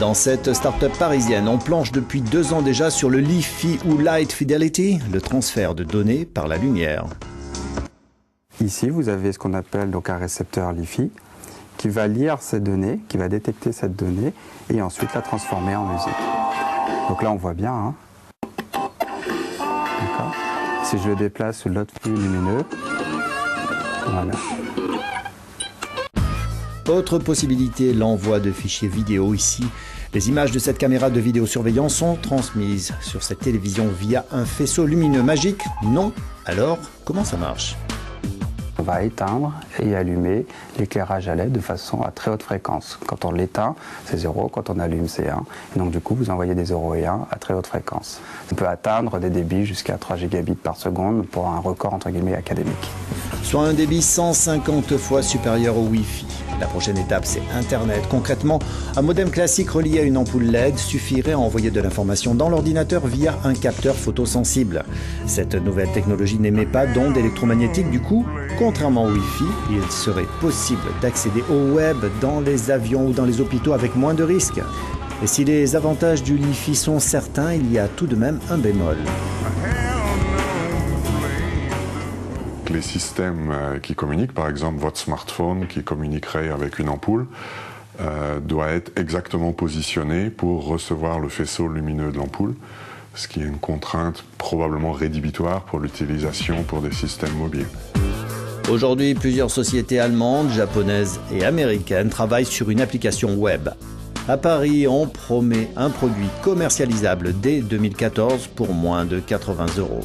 Dans cette start-up parisienne, on planche depuis 2 ans déjà sur le Li-Fi ou Light Fidelity, le transfert de données par la lumière. Ici, vous avez ce qu'on appelle donc un récepteur Li-Fi qui va lire ces données, qui va détecter cette donnée et ensuite la transformer en musique. Donc là, on voit bien. Hein. D'accord. Si je le déplace sur l'autre flux lumineux, voilà. Autre possibilité, l'envoi de fichiers vidéo ici. Les images de cette caméra de vidéosurveillance sont transmises sur cette télévision via un faisceau lumineux magique? Non? Alors, comment ça marche? On va éteindre et allumer l'éclairage à LED de façon à très haute fréquence. Quand on l'éteint, c'est 0, quand on allume, c'est 1. Et donc du coup, vous envoyez des 0 et 1 à très haute fréquence. On peut atteindre des débits jusqu'à 3 gigabits par seconde pour un record entre guillemets académique. Soit un débit 150 fois supérieur au Wi-Fi. La prochaine étape, c'est Internet. Concrètement, un modem classique relié à une ampoule LED suffirait à envoyer de l'information dans l'ordinateur via un capteur photosensible. Cette nouvelle technologie n'émet pas d'ondes électromagnétiques, du coup, contrairement au Wi-Fi, il serait possible d'accéder au web dans les avions ou dans les hôpitaux avec moins de risques. Et si les avantages du Li-Fi sont certains, il y a tout de même un bémol. Les systèmes qui communiquent, par exemple votre smartphone qui communiquerait avec une ampoule, doit être exactement positionné pour recevoir le faisceau lumineux de l'ampoule, ce qui est une contrainte probablement rédhibitoire pour l'utilisation pour des systèmes mobiles. Aujourd'hui, plusieurs sociétés allemandes, japonaises et américaines travaillent sur une application web. À Paris, on promet un produit commercialisable dès 2014 pour moins de 80 €.